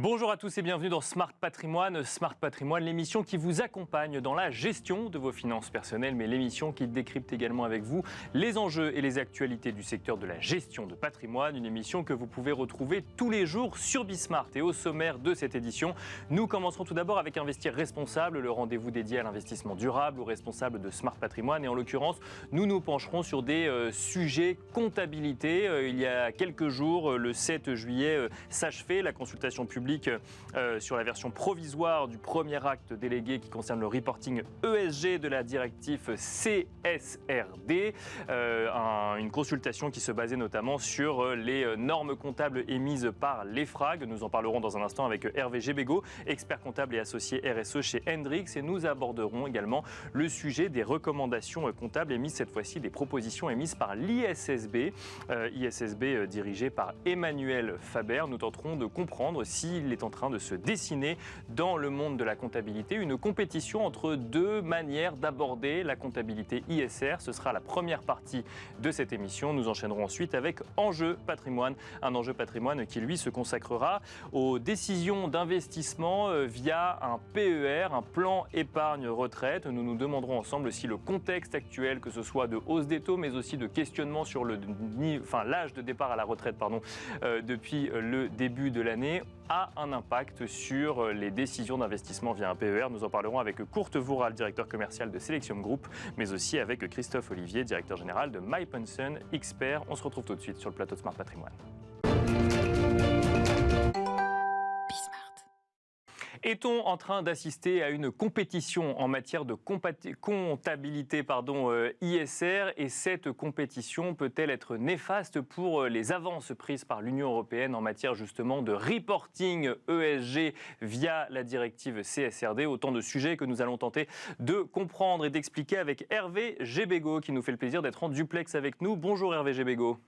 Bonjour à tous et bienvenue dans Smart Patrimoine. Smart Patrimoine, l'émission qui vous accompagne dans la gestion de vos finances personnelles, mais l'émission qui décrypte également avec vous les enjeux et les actualités du secteur de la gestion de patrimoine. Une émission que vous pouvez retrouver tous les jours sur Bismart. Et au sommaire de cette édition, nous commencerons tout d'abord avec Investir Responsable, le rendez-vous dédié à l'investissement durable ou responsable de Smart Patrimoine. Et en l'occurrence, nous nous pencherons sur des sujets comptabilité. Il y a quelques jours, le 7 juillet, s'achevait la consultation publique sur la version provisoire du premier acte délégué qui concerne le reporting ESG de la directive CSRD. Une consultation qui se basait notamment sur les normes comptables émises par l'EFRAG. Nous en parlerons dans un instant avec Hervé Gebego, expert comptable et associé RSE chez Hendrix. Et nous aborderons également le sujet des recommandations comptables émises, cette fois-ci des propositions émises par l'ISSB. ISSB dirigé par Emmanuel Faber. Nous tenterons de comprendre s'il est en train de se dessiner dans le monde de la comptabilité une compétition entre deux manières d'aborder la comptabilité ISR. Ce sera la première partie de cette émission. Nous enchaînerons ensuite avec Enjeu Patrimoine, un enjeu patrimoine qui lui se consacrera aux décisions d'investissement via un PER, un plan épargne retraite. Nous nous demanderons ensemble si le contexte actuel, que ce soit de hausse des taux mais aussi de questionnement sur l'âge de départ à la retraite depuis le début de l'année, a un impact sur les décisions d'investissement via un PER. Nous en parlerons avec Kurt Voural, directeur commercial de Selection Group, mais aussi avec Christophe Olivier, directeur général de MyPension Expert. On se retrouve tout de suite sur le plateau de Smart Patrimoine. Est-on en train d'assister à une compétition en matière de comptabilité ISR, et cette compétition peut-elle être néfaste pour les avances prises par l'Union européenne en matière justement de reporting ESG via la directive CSRD? Autant de sujets que nous allons tenter de comprendre et d'expliquer avec Hervé Gebego qui nous fait le plaisir d'être en duplex avec nous. Bonjour Hervé Gebego.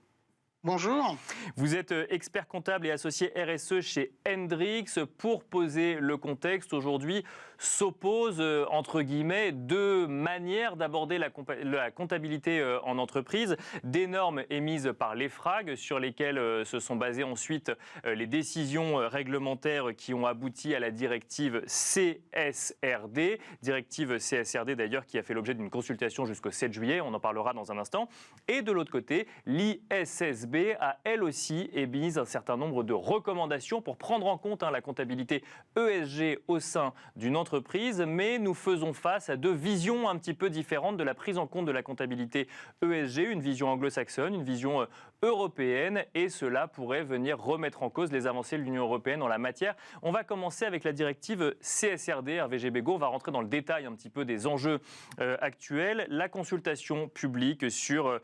Bonjour. Vous êtes expert comptable et associé RSE chez Hendrix. Pour poser le contexte, aujourd'hui s'opposent entre guillemets deux manières d'aborder la comptabilité en entreprise. Des normes émises par l'EFRAG sur lesquelles se sont basées ensuite les décisions réglementaires qui ont abouti à la directive CSRD. Directive CSRD d'ailleurs qui a fait l'objet d'une consultation jusqu'au 7 juillet. On en parlera dans un instant. Et de l'autre côté, l'ISSB a elle aussi émis un certain nombre de recommandations pour prendre en compte la comptabilité ESG au sein d'une entreprise, mais nous faisons face à deux visions un petit peu différentes de la prise en compte de la comptabilité ESG, une vision anglo-saxonne, une vision européenne, et cela pourrait venir remettre en cause les avancées de l'Union européenne en la matière. On va commencer avec la directive CSRD. Hervé Gebego, on va rentrer dans le détail un petit peu des enjeux actuels. La consultation publique sur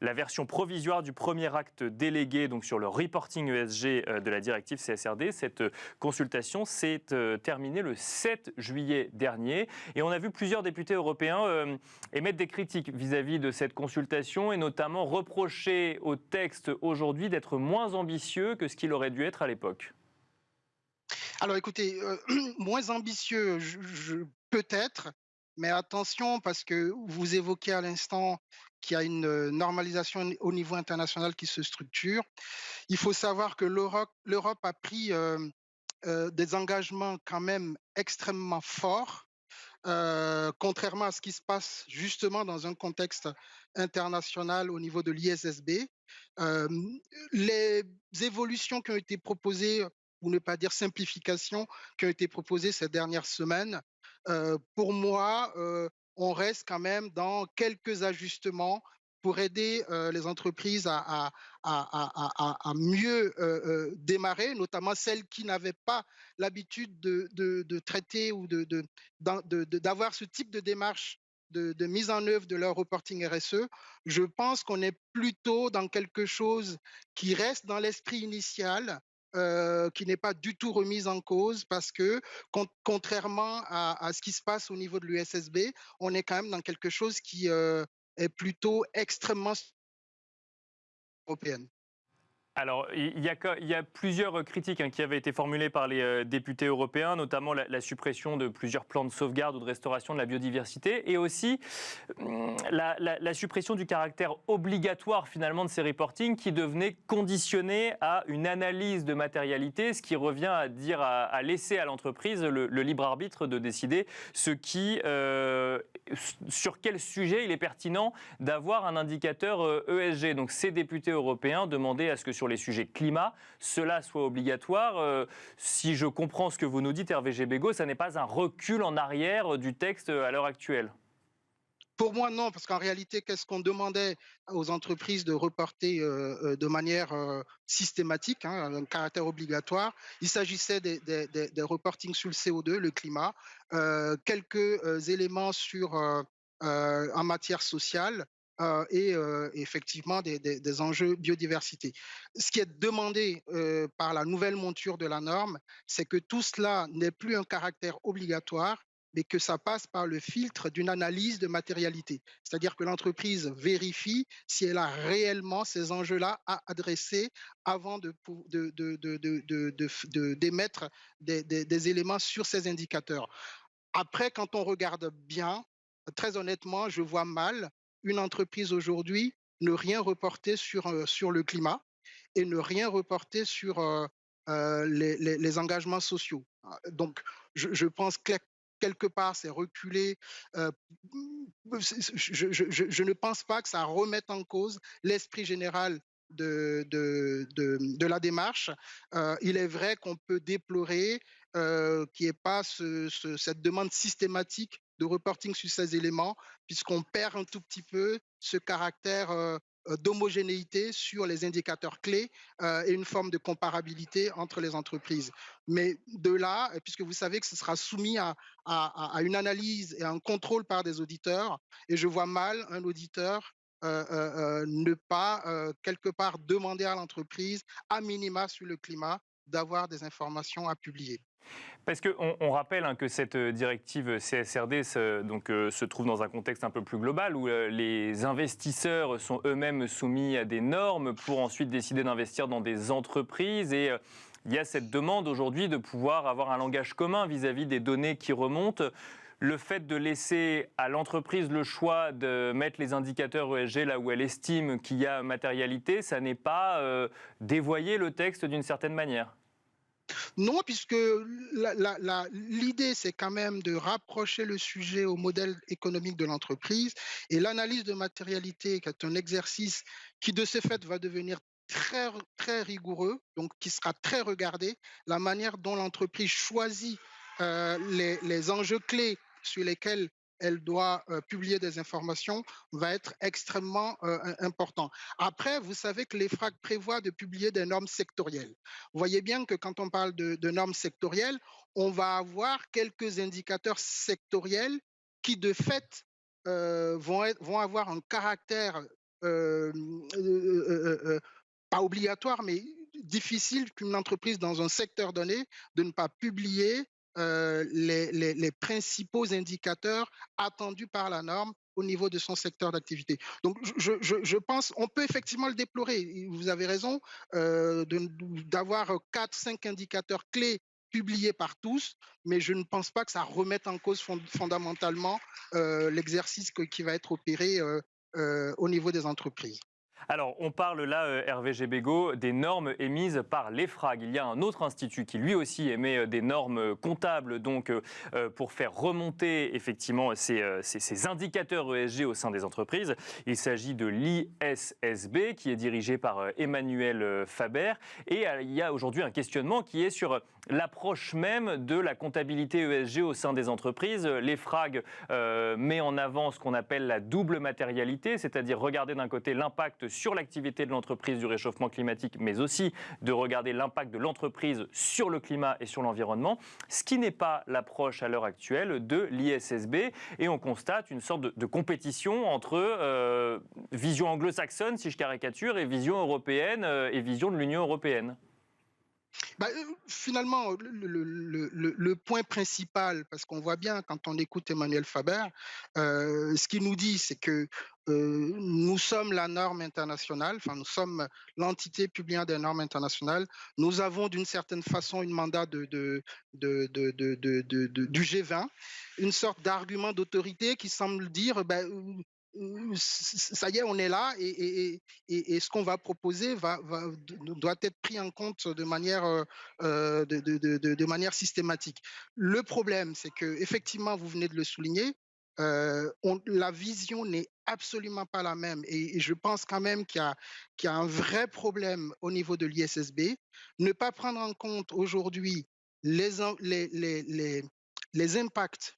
la version provisoire du premier acte délégué donc sur le reporting ESG de la directive CSRD. Cette consultation s'est terminée le 7 juillet dernier et on a vu plusieurs députés européens émettre des critiques vis-à-vis de cette consultation et notamment reprocher au texte aujourd'hui d'être moins ambitieux que ce qu'il aurait dû être à l'époque. Alors écoutez, moins ambitieux, peut-être, mais attention parce que vous évoquez à l'instant qu'il y a une normalisation au niveau international qui se structure. Il faut savoir que l'Europe a pris des engagements quand même extrêmement forts, contrairement à ce qui se passe justement dans un contexte international au niveau de l'ISSB. Euh, les évolutions qui ont été proposées, pour ne pas dire simplifications, qui ont été proposées ces dernières semaines, pour moi, on reste quand même dans quelques ajustements pour aider les entreprises à mieux démarrer, notamment celles qui n'avaient pas l'habitude de traiter ou d'avoir ce type de démarche de mise en œuvre de leur reporting RSE. Je pense qu'on est plutôt dans quelque chose qui reste dans l'esprit initial, qui n'est pas du tout remise en cause parce que contrairement à ce qui se passe au niveau de l'USSB, on est quand même dans quelque chose qui est plutôt extrêmement européenne. Alors, il y a plusieurs critiques qui avaient été formulées par les députés européens, notamment la suppression de plusieurs plans de sauvegarde ou de restauration de la biodiversité, et aussi la suppression du caractère obligatoire finalement de ces reportings qui devenait conditionné à une analyse de matérialité, ce qui revient à dire à laisser à l'entreprise le libre arbitre de décider sur quel sujet il est pertinent d'avoir un indicateur ESG. Donc ces députés européens demandaient à ce que sur les sujets climat, cela soit obligatoire. Si je comprends ce que vous nous dites, Hervé Gebego, ça n'est pas un recul en arrière du texte à l'heure actuelle. Pour moi, non, parce qu'en réalité, qu'est-ce qu'on demandait aux entreprises de reporter de manière systématique, hein, un caractère obligatoire? Il s'agissait des reportings sur le CO2, le climat, quelques éléments en matière sociale et effectivement des enjeux biodiversité. Ce qui est demandé par la nouvelle monture de la norme, c'est que tout cela n'ait plus un caractère obligatoire, mais que ça passe par le filtre d'une analyse de matérialité. C'est-à-dire que l'entreprise vérifie si elle a réellement ces enjeux-là à adresser avant d'émettre des éléments sur ces indicateurs. Après, quand on regarde bien, très honnêtement, je vois mal une entreprise aujourd'hui ne rien reporter sur le climat et ne rien reporter sur les engagements sociaux. Donc, je pense que quelque part, c'est reculer. euh, je ne pense pas que ça remette en cause l'esprit général de la démarche. Il est vrai qu'on peut déplorer qu'il n'y ait pas cette demande systématique de reporting sur ces éléments, puisqu'on perd un tout petit peu ce caractère d'homogénéité sur les indicateurs clés et une forme de comparabilité entre les entreprises. Mais de là, puisque vous savez que ce sera soumis à une analyse et à un contrôle par des auditeurs, et je vois mal un auditeur ne pas quelque part demander à l'entreprise, à minima sur le climat, d'avoir des informations à publier. Parce qu'on rappelle que cette directive CSRD se trouve dans un contexte un peu plus global où les investisseurs sont eux-mêmes soumis à des normes pour ensuite décider d'investir dans des entreprises et il y a cette demande aujourd'hui de pouvoir avoir un langage commun vis-à-vis des données qui remontent. Le fait de laisser à l'entreprise le choix de mettre les indicateurs ESG là où elle estime qu'il y a matérialité, ça n'est pas dévoyer le texte d'une certaine manière. Non, puisque l'idée, c'est quand même de rapprocher le sujet au modèle économique de l'entreprise et l'analyse de matérialité, qui est un exercice qui, de ce fait, va devenir très, très rigoureux, donc qui sera très regardé, la manière dont l'entreprise choisit les enjeux clés sur lesquels elle doit publier des informations va être extrêmement important. Après, vous savez que l'EFRAG prévoit de publier des normes sectorielles. Vous voyez bien que quand on parle de normes sectorielles, on va avoir quelques indicateurs sectoriels qui, de fait, vont avoir un caractère euh, euh, euh, euh, pas obligatoire, mais difficile qu'une entreprise dans un secteur donné de ne pas publier les principaux indicateurs attendus par la norme au niveau de son secteur d'activité. Donc, je pense, on peut effectivement le déplorer. Vous avez raison d'avoir 4, 5 indicateurs clés publiés par tous, mais je ne pense pas que ça remette en cause fondamentalement l'exercice qui va être opéré au niveau des entreprises. Alors, on parle là, Hervé Gebego, des normes émises par l'EFRAG. Il y a un autre institut qui lui aussi émet des normes comptables donc, pour faire remonter effectivement ces indicateurs ESG au sein des entreprises. Il s'agit de l'ISSB qui est dirigé par Emmanuel Faber. Et il y a aujourd'hui un questionnement qui est sur l'approche même de la comptabilité ESG au sein des entreprises. L'EFRAG met en avant ce qu'on appelle la double matérialité, c'est-à-dire regarder d'un côté l'impact sur l'activité de l'entreprise du réchauffement climatique, mais aussi de regarder l'impact de l'entreprise sur le climat et sur l'environnement, ce qui n'est pas l'approche à l'heure actuelle de l'ISSB. Et on constate une sorte de compétition entre vision anglo-saxonne, si je caricature, et vision européenne et vision de l'Union européenne. Bah, finalement, le point principal, parce qu'on voit bien quand on écoute Emmanuel Faber, ce qu'il nous dit, c'est que nous sommes la norme internationale, enfin nous sommes l'entité publiant des normes internationales. Nous avons d'une certaine façon un mandat du G20, une sorte d'argument d'autorité qui semble dire ça y est, on est là et ce qu'on va proposer doit être pris en compte de manière systématique. Le problème, c'est que effectivement, vous venez de le souligner, la vision n'est absolument pas la même et je pense quand même qu'il y a un vrai problème au niveau de l'ISSB. Ne pas prendre en compte aujourd'hui les, in- les impacts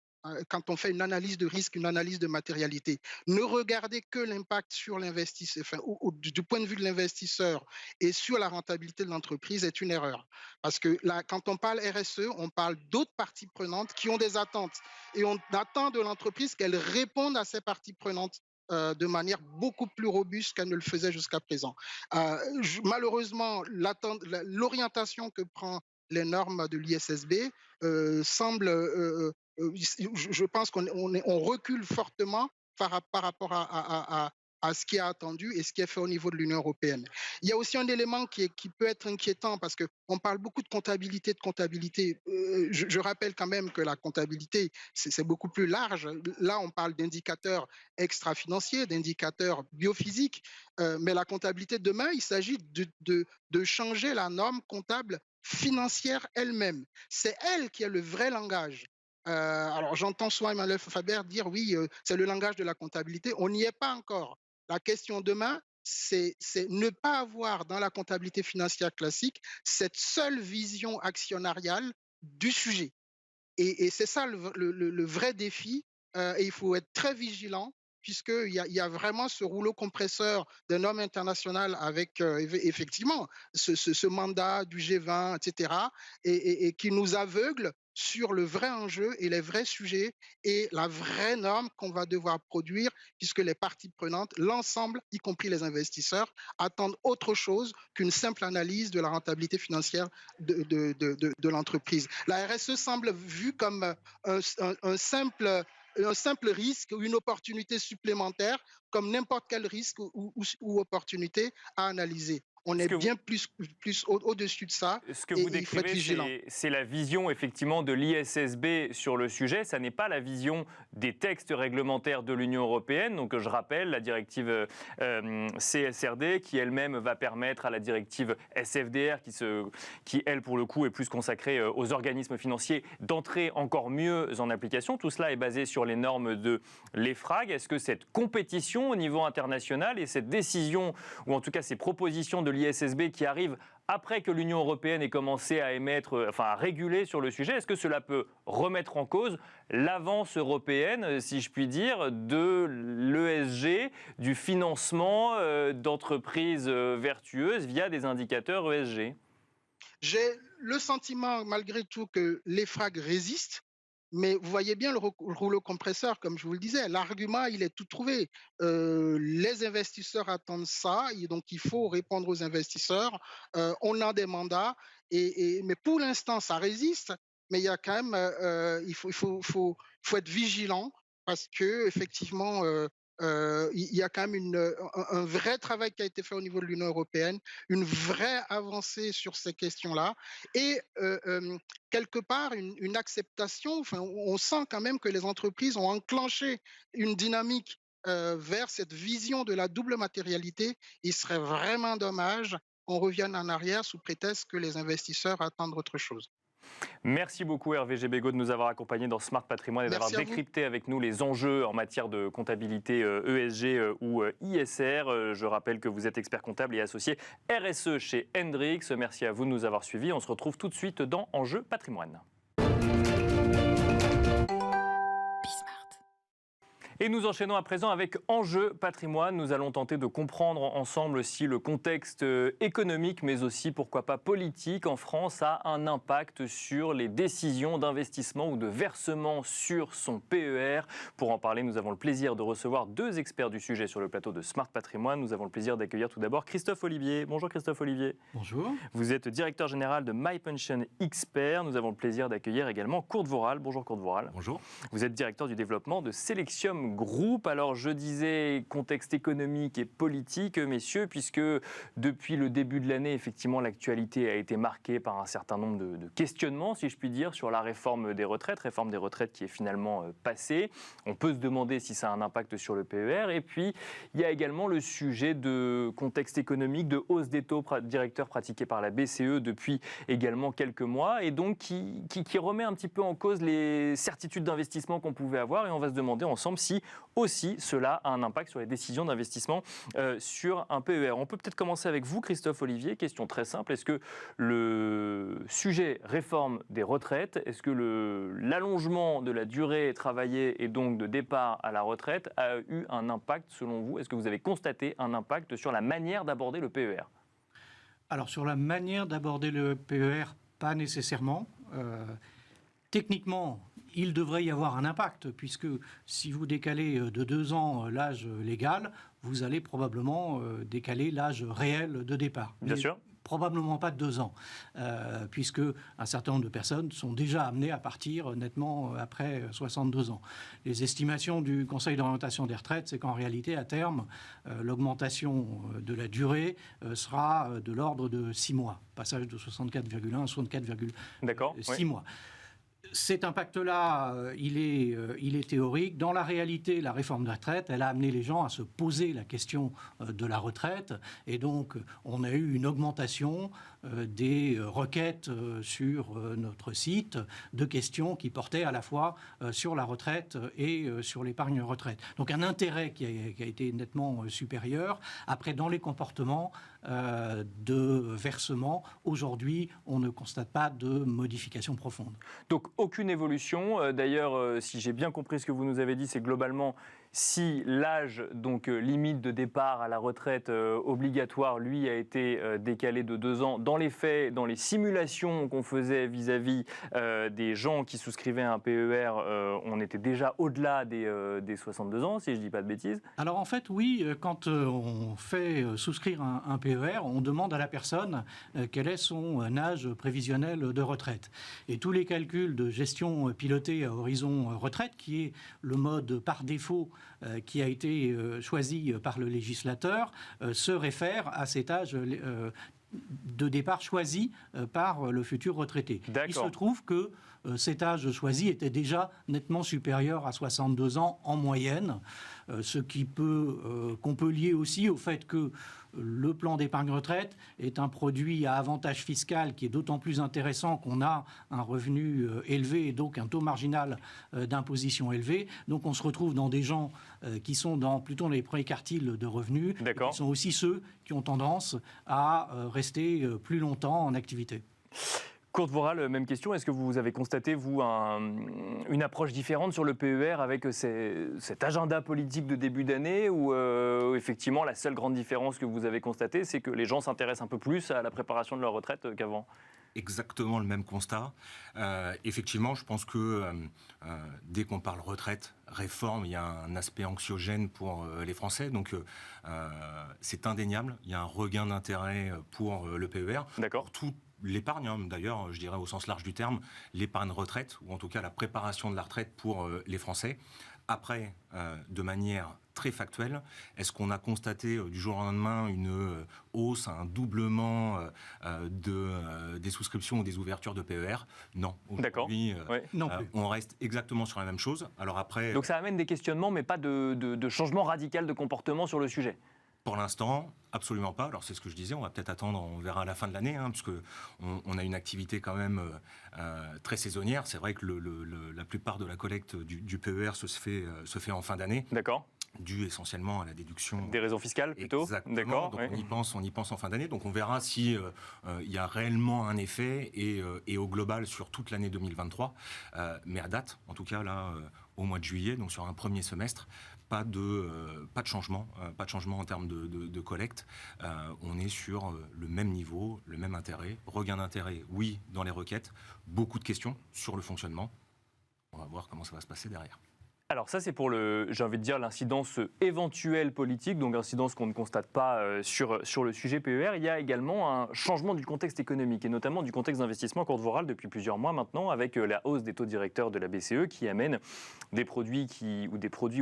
quand on fait une analyse de risque, une analyse de matérialité. Ne regarder que l'impact sur l'investisseur, enfin, du point de vue de l'investisseur et sur la rentabilité de l'entreprise est une erreur. Parce que là, quand on parle RSE, on parle d'autres parties prenantes qui ont des attentes. Et on attend de l'entreprise qu'elle réponde à ces parties prenantes de manière beaucoup plus robuste qu'elle ne le faisait jusqu'à présent. Malheureusement, l'orientation que prend les normes de l'ISSB semble, je pense qu'on recule fortement par rapport à ce qui est attendu et ce qui est fait au niveau de l'Union européenne. Il y a aussi un élément qui peut être inquiétant parce qu'on parle beaucoup de comptabilité, je rappelle quand même que la comptabilité, c'est beaucoup plus large. Là, on parle d'indicateurs extra-financiers, d'indicateurs biophysiques, mais la comptabilité de demain, il s'agit de changer la norme comptable financière elle-même. C'est elle qui est le vrai langage. Alors j'entends souvent Emmanuel Faber dire oui, c'est le langage de la comptabilité. On n'y est pas encore. La question demain, c'est ne pas avoir dans la comptabilité financière classique cette seule vision actionnariale du sujet. Et c'est ça le vrai défi. Et il faut être très vigilant puisqu'il y a vraiment ce rouleau compresseur des normes internationales avec effectivement ce mandat du G20, etc., et qui nous aveugle sur le vrai enjeu et les vrais sujets et la vraie norme qu'on va devoir produire, puisque les parties prenantes, l'ensemble, y compris les investisseurs, attendent autre chose qu'une simple analyse de la rentabilité financière de l'entreprise. La RSE semble vue comme un simple risque ou une opportunité supplémentaire, comme n'importe quel risque ou opportunité à analyser. On Ce est que vous, bien plus au-dessus de ça Ce que et vous il faut être décrivez, vigilant. c'est la vision effectivement de l'ISSB sur le sujet. Ça n'est pas la vision des textes réglementaires de l'Union européenne. Donc je rappelle la directive CSRD qui elle-même va permettre à la directive SFDR qui elle pour le coup est plus consacrée aux organismes financiers d'entrer encore mieux en application. Tout cela est basé sur les normes de l'EFRAG. Est-ce que cette compétition au niveau international et cette décision ou en tout cas ces propositions de l'ISSB qui arrivent après que l'Union européenne ait commencé à à réguler sur le sujet, est-ce que cela peut remettre en cause l'avance européenne, si je puis dire, de l'ESG, du financement d'entreprises vertueuses via des indicateurs ESG? J'ai le sentiment, malgré tout, que l'EFRAG résiste. Mais vous voyez bien le rouleau compresseur, comme je vous le disais, l'argument, il est tout trouvé. Les investisseurs attendent ça, et donc il faut répondre aux investisseurs. On a des mandats, mais pour l'instant, ça résiste. Mais il y a quand même, faut être vigilant parce que effectivement, il y a quand même un vrai travail qui a été fait au niveau de l'Union européenne, une vraie avancée sur ces questions-là, et quelque part une acceptation. Enfin, on sent quand même que les entreprises ont enclenché une dynamique vers cette vision de la double matérialité. Il serait vraiment dommage qu'on revienne en arrière sous prétexte que les investisseurs attendent autre chose. Merci beaucoup Hervé Gebego de nous avoir accompagnés dans Smart Patrimoine et d'avoir Merci à vous. décrypté avec nous les enjeux en matière de comptabilité ESG ou ISR. Je rappelle que vous êtes expert comptable et associé RSE chez Hendrix. Merci à vous de nous avoir suivis. On se retrouve tout de suite dans Enjeux Patrimoine. Et nous enchaînons à présent avec Enjeux Patrimoine. Nous allons tenter de comprendre ensemble si le contexte économique, mais aussi, pourquoi pas, politique en France a un impact sur les décisions d'investissement ou de versement sur son PER. Pour en parler, nous avons le plaisir de recevoir deux experts du sujet sur le plateau de Smart Patrimoine. Nous avons le plaisir d'accueillir tout d'abord Christophe Olivier. Bonjour Christophe Olivier. Bonjour. Vous êtes directeur général de MyPension Expert. Nous avons le plaisir d'accueillir également Kurt Voral. Bonjour Kurt Voral. Bonjour. Vous êtes directeur du développement de Selectium Income Group. Alors je disais contexte économique et politique, messieurs, puisque depuis le début de l'année, effectivement, l'actualité a été marquée par un certain nombre de questionnements, si je puis dire, sur la réforme des retraites qui est finalement passée. On peut se demander si ça a un impact sur le PER. Et puis, il y a également le sujet de contexte économique, de hausse des taux directeurs pratiqués par la BCE depuis également quelques mois, et donc qui remet un petit peu en cause les certitudes d'investissement qu'on pouvait avoir, et on va se demander ensemble si aussi cela a un impact sur les décisions d'investissement sur un PER. On peut peut-être commencer avec vous, Christophe Olivier. Question très simple, est-ce que le sujet réforme des retraites, est-ce que l'allongement de la durée travaillée et donc de départ à la retraite a eu un impact selon vous? Est-ce que vous avez constaté un impact sur la manière d'aborder le PER? Alors sur la manière d'aborder le PER, pas nécessairement. Techniquement, il devrait y avoir un impact, puisque si vous décalez de 2 ans l'âge légal, vous allez probablement décaler l'âge réel de départ. Bien sûr. Probablement pas de 2 ans, puisque un certain nombre de personnes sont déjà amenées à partir nettement après 62 ans. Les estimations du Conseil d'orientation des retraites, c'est qu'en réalité, à terme, l'augmentation de la durée sera de l'ordre de 6 mois, passage de 64,1 à 64,6 mois. Cet impact-là, il est théorique. Dans la réalité, la réforme de la retraite, elle a amené les gens à se poser la question de la retraite. Et donc, on a eu une augmentation des requêtes sur notre site de questions qui portaient à la fois sur la retraite et sur l'épargne retraite. Donc, un intérêt qui a été nettement supérieur. Après, dans les comportements de versement, aujourd'hui, on ne constate pas de modification profonde. Donc, aucune évolution. D'ailleurs, si j'ai bien compris ce que vous nous avez dit, c'est globalement si l'âge donc limite de départ à la retraite obligatoire, lui, a été décalé de 2 ans. Dans les faits, dans les simulations qu'on faisait vis-à-vis des gens qui souscrivaient à un PER, on était déjà au-delà des 62 ans, si je ne dis pas de bêtises. Alors en fait, oui, quand on fait souscrire un PER, on demande à la personne quel est son âge prévisionnel de retraite. Et tous les calculs de gestion pilotée à horizon retraite, qui est le mode par défaut qui a été choisi par le législateur, se réfère à cet âge de départ choisi par le futur retraité. Il se trouve que cet âge choisi était déjà nettement supérieur à 62 ans en moyenne, ce qu'on peut lier aussi au fait que le plan d'épargne retraite est un produit à avantage fiscal qui est d'autant plus intéressant qu'on a un revenu élevé et donc un taux marginal d'imposition élevé. Donc on se retrouve dans des gens qui sont plutôt dans les premiers quartiles de revenus, qui sont aussi ceux qui ont tendance à rester plus longtemps en activité. Kurt Worrall, même question. Est-ce que vous avez constaté, vous, une approche différente sur le PER avec cet agenda politique de début d'année où, effectivement, la seule grande différence que vous avez constatée, c'est que les gens s'intéressent un peu plus à la préparation de leur retraite qu'avant? Exactement le même constat. Effectivement, je pense que dès qu'on parle retraite, réforme, il y a un aspect anxiogène pour les Français. Donc, c'est indéniable. Il y a un regain d'intérêt pour le PER. D'accord. Pour tout l'épargne, d'ailleurs, je dirais au sens large du terme, l'épargne retraite, ou en tout cas la préparation de la retraite pour les Français. Après, de manière très factuelle, est-ce qu'on a constaté du jour au lendemain une hausse, un doublement des souscriptions ou des ouvertures de PER? Non. Aujourd'hui, on reste exactement sur la même chose. Alors après, donc ça amène des questionnements, mais pas de changement radical de comportement sur le sujet? Pour l'instant, absolument pas. Alors c'est ce que je disais, on va peut-être attendre, on verra à la fin de l'année, puisque on a une activité quand même très saisonnière. C'est vrai que la plupart de la collecte du PER se fait en fin d'année. D'accord. Dû essentiellement à la déduction. Des raisons fiscales plutôt. Exactement. D'accord. Donc on y pense en fin d'année. Donc on verra si il y a réellement un effet et au global sur toute l'année 2023. Mais à date, en tout cas là, au mois de juillet, donc sur un premier semestre, pas de changement en termes de collecte. On est sur le même niveau, le même intérêt. Regain d'intérêt, oui, dans les requêtes. Beaucoup de questions sur le fonctionnement. On va voir comment ça va se passer derrière. Alors ça, c'est pour j'ai envie de dire, l'incidence éventuelle politique, donc incidence qu'on ne constate pas sur le sujet PER. Il y a également un changement du contexte économique, et notamment du contexte d'investissement Courtevoral depuis plusieurs mois maintenant, avec la hausse des taux directeurs de la BCE qui amène des produits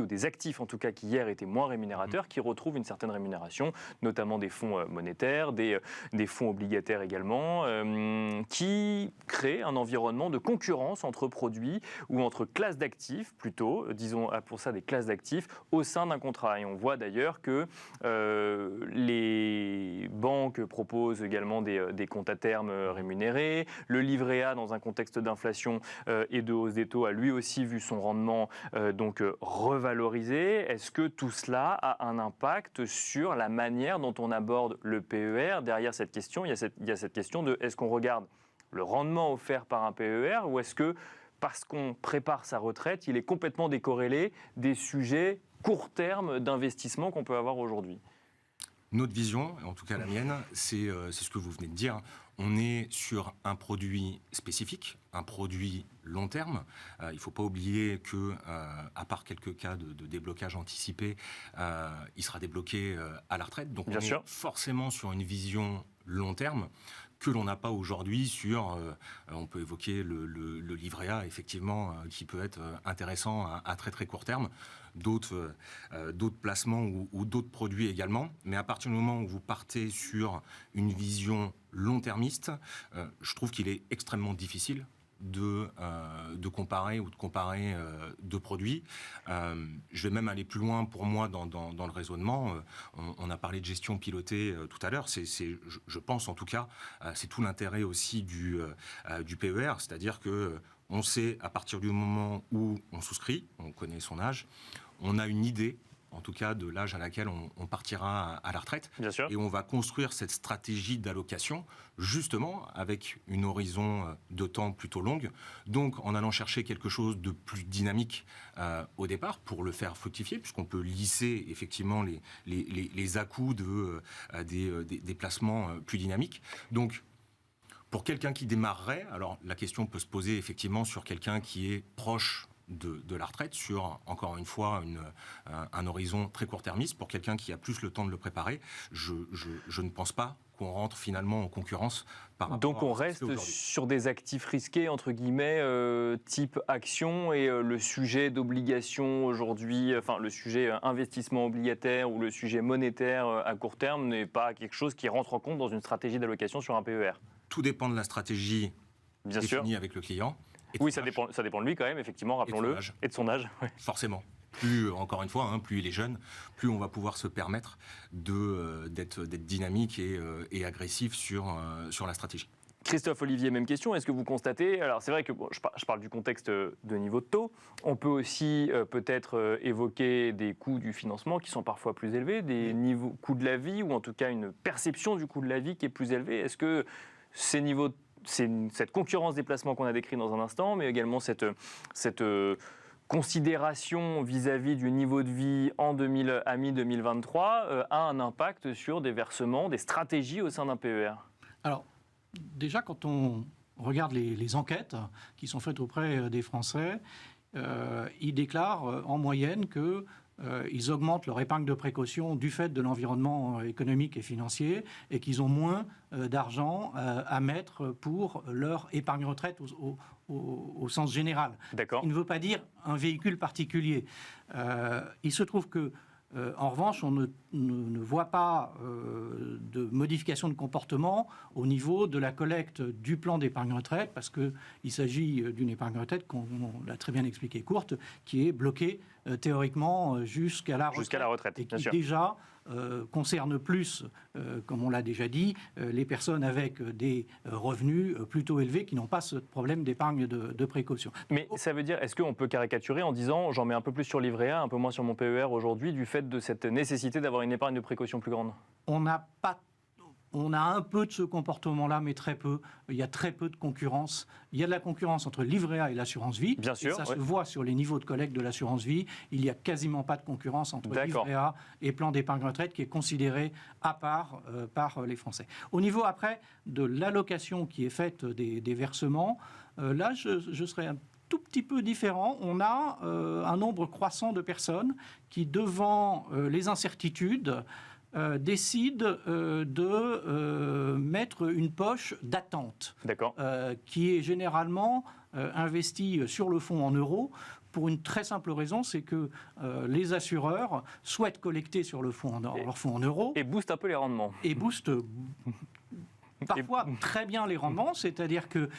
ou des actifs en tout cas qui hier étaient moins rémunérateurs, qui retrouvent une certaine rémunération, notamment des fonds monétaires, des fonds obligataires également, qui créent un environnement de concurrence entre produits ou entre classes d'actifs plutôt, disons pour ça des classes d'actifs, au sein d'un contrat. Et on voit d'ailleurs que les banques proposent également des comptes à terme rémunérés. Le livret A, dans un contexte d'inflation et de hausse des taux, a lui aussi vu son rendement donc revalorisé. Est-ce que tout cela a un impact sur la manière dont on aborde le PER? Derrière cette question, il y a cette question de est-ce qu'on regarde le rendement offert par un PER ou est-ce que parce qu'on prépare sa retraite, il est complètement décorrélé des sujets court terme d'investissement qu'on peut avoir aujourd'hui? Notre vision, en tout cas la mienne, c'est ce que vous venez de dire. On est sur un produit spécifique, un produit long terme. Il ne faut pas oublier que, à part quelques cas de déblocage anticipé, il sera débloqué à la retraite. Donc on est forcément sur une vision long terme que l'on n'a pas aujourd'hui sur, on peut évoquer le livret A, effectivement, qui peut être intéressant à très très court terme, d'autres placements ou d'autres produits également. Mais à partir du moment où vous partez sur une vision long-termiste, je trouve qu'il est extrêmement difficile de comparer deux produits. Je vais même aller plus loin pour moi dans le raisonnement. On a parlé de gestion pilotée tout à l'heure. Je pense en tout cas, c'est tout l'intérêt aussi du PER, c'est-à-dire que on sait à partir du moment où on souscrit, on connaît son âge, on a une idée en tout cas de l'âge à laquelle on partira à la retraite. Bien sûr. Et on va construire cette stratégie d'allocation, justement, avec une horizon de temps plutôt longue. Donc, en allant chercher quelque chose de plus dynamique au départ, pour le faire fructifier, puisqu'on peut lisser effectivement les à-coups des placements plus dynamiques. Donc, pour quelqu'un qui démarrerait, alors la question peut se poser effectivement sur quelqu'un qui est proche de la retraite sur, encore une fois, un horizon très court-termiste. Pour quelqu'un qui a plus le temps de le préparer, je ne pense pas qu'on rentre finalement en concurrence par rapport Donc on reste sur des actifs risqués, entre guillemets, type action, et le sujet d'obligation aujourd'hui, enfin le sujet investissement obligataire ou le sujet monétaire à court terme n'est pas quelque chose qui rentre en compte dans une stratégie d'allocation sur un PER. Tout dépend de la stratégie définie avec le client. Oui, ça dépend de lui quand même, effectivement, rappelons-le, et de son âge. Ouais. Forcément. Plus, encore une fois, plus il est jeune, plus on va pouvoir se permettre d'être dynamique et agressif sur la stratégie. Christophe Olivier, même question. Est-ce que vous constatez, alors c'est vrai que je parle du contexte de niveau de taux, on peut aussi peut-être évoquer des coûts du financement qui sont parfois plus élevés, des coûts de la vie, ou en tout cas une perception du coût de la vie qui est plus élevée. Est-ce que ces niveaux de cette concurrence des placements qu'on a décrit dans un instant, mais également cette considération vis-à-vis du niveau de vie à mi-2023 a un impact sur des versements, des stratégies au sein d'un PER? Alors, déjà, quand on regarde les enquêtes qui sont faites auprès des Français, ils déclarent en moyenne que ils augmentent leur épargne de précaution du fait de l'environnement économique et financier et qu'ils ont moins d'argent à mettre pour leur épargne retraite au sens général. D'accord. Il ne veut pas dire un véhicule particulier. Il se trouve que en revanche, on ne voit pas de modification de comportement au niveau de la collecte du plan d'épargne retraite, parce qu'il s'agit d'une épargne retraite, on l'a très bien expliqué, courte, qui est bloquée théoriquement jusqu'à la retraite. Et qui déjà concerne plus, comme on l'a déjà dit, les personnes avec des revenus plutôt élevés qui n'ont pas ce problème d'épargne de précaution. Mais ça veut dire, est-ce qu'on peut caricaturer en disant j'en mets un peu plus sur livret A, un peu moins sur mon PER aujourd'hui, du fait de cette nécessité d'avoir une épargne de précaution plus grande? On a un peu de ce comportement-là, mais très peu. Il y a très peu de concurrence. Il y a de la concurrence entre le livret A et l'assurance vie. Bien sûr. Et ça se voit sur les niveaux de collecte de l'assurance vie. Il n'y a quasiment pas de concurrence entre livret A et plan d'épargne retraite qui est considéré à part par les Français. Au niveau après de l'allocation qui est faite des versements, là je serais un tout petit peu différent. On a un nombre croissant de personnes qui, devant les incertitudes, décident de mettre une poche d'attente, qui est généralement investie sur le fonds en euros, pour une très simple raison, c'est que les assureurs souhaitent collecter sur leur fonds en euros. Et boostent un peu les rendements. Et boostent parfois très bien les rendements, c'est-à-dire que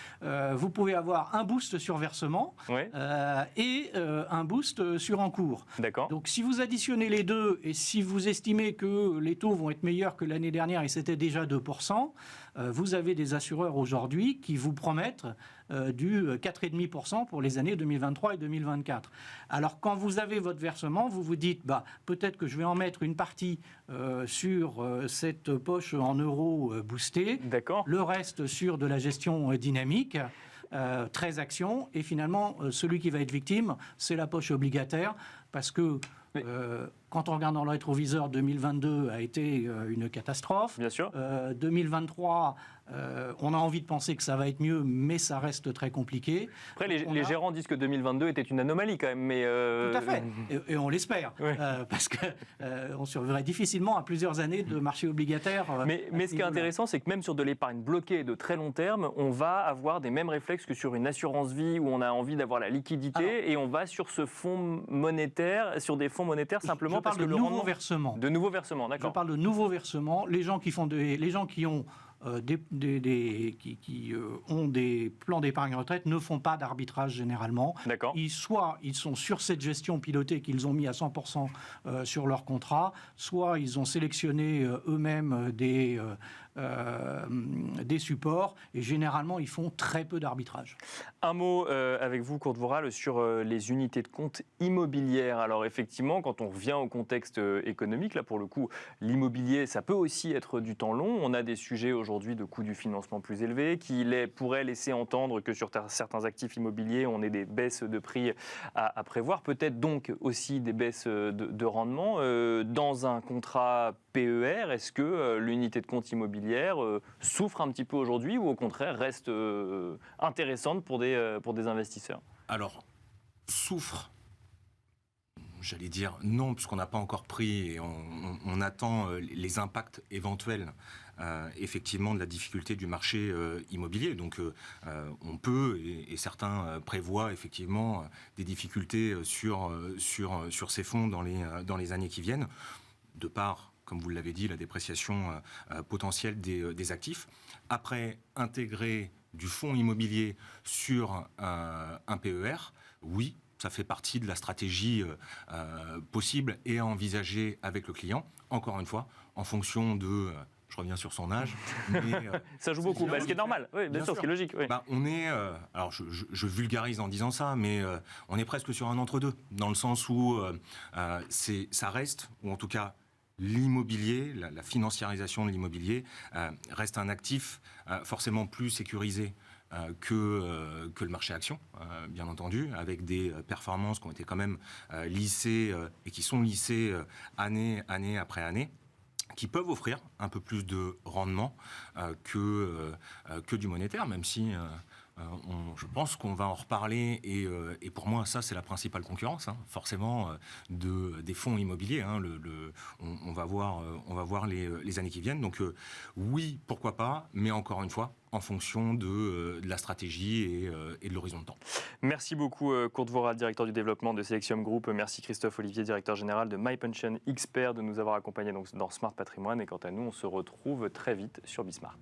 vous pouvez avoir un boost sur versement et un boost sur encours. Donc si vous additionnez les deux et si vous estimez que les taux vont être meilleurs que l'année dernière et c'était déjà 2%, vous avez des assureurs aujourd'hui qui vous promettent du 4,5% pour les années 2023 et 2024. Alors quand vous avez votre versement, vous vous dites peut-être que je vais en mettre une partie sur cette poche en euros boostée, le reste sur de la gestion dynamique, 13 actions, et finalement celui qui va être victime, c'est la poche obligataire, parce que quand on regarde dans le rétroviseur, 2022 a été une catastrophe. Bien sûr. 2023, on a envie de penser que ça va être mieux, mais ça reste très compliqué. Après, les gérants disent que 2022 était une anomalie quand même. Mais Tout à fait, et on l'espère, parce qu'on survivrait difficilement à plusieurs années de marché obligataire. Mais ce qui est intéressant, c'est que même sur de l'épargne bloquée de très long terme, on va avoir des mêmes réflexes que sur une assurance vie où on a envie d'avoir la liquidité, et on va sur ce fonds monétaire, sur des fonds monétaires simplement parce que le rendement... De nouveaux versements, d'accord. Je parle de nouveaux versements. Les gens qui ont ont des plans d'épargne retraite ne font pas d'arbitrage généralement. Soit ils sont sur cette gestion pilotée qu'ils ont mis à 100% sur leur contrat, soit ils ont sélectionné eux-mêmes des supports, et généralement ils font très peu d'arbitrage. Un mot avec vous, Kurt Worrall, sur les unités de compte immobilières. Alors effectivement, quand on revient au contexte économique, là pour le coup, l'immobilier, ça peut aussi être du temps long. On a des sujets aujourd'hui de coût du financement plus élevé qui pourraient laisser entendre que sur certains actifs immobiliers, on ait des baisses de prix à prévoir. Peut-être donc aussi des baisses de rendement. Dans un contrat PER, est-ce que l'unité de compte immobilière souffre un petit peu aujourd'hui ou au contraire reste intéressante pour des investisseurs? Alors, souffre, j'allais dire non, puisqu'on n'a pas encore pris et on attend les impacts éventuels effectivement de la difficulté du marché immobilier. Donc on peut, et certains prévoient effectivement des difficultés sur ces fonds dans les années qui viennent, de par, comme vous l'avez dit, la dépréciation potentielle des actifs. Après, intégrer du fonds immobilier sur un PER, oui, ça fait partie de la stratégie possible et à envisager avec le client, encore une fois, en fonction de... je reviens sur son âge. Mais, ça joue beaucoup, ce qui est normal, oui, bien sûr, ce qui est logique. Oui. On est, alors je vulgarise en disant ça, mais on est presque sur un entre-deux, dans le sens où ça reste, ou en tout cas l'immobilier, la financiarisation de l'immobilier reste un actif forcément plus sécurisé que le marché action, bien entendu, avec des performances qui ont été quand même lissées et qui sont lissées année après année, qui peuvent offrir un peu plus de rendement que du monétaire, même si je pense qu'on va en reparler, et pour moi ça c'est la principale concurrence, forcément, des fonds immobiliers. On va voir les années qui viennent, donc oui, pourquoi pas, mais encore une fois, en fonction de la stratégie et de l'horizon de temps. Merci beaucoup Kurt Worrall, directeur du développement de Selexium Group. Merci Christophe Olivier, directeur général de MyPension Expert, de nous avoir accompagnés dans Smart Patrimoine. Et quant à nous, on se retrouve très vite sur Bismart.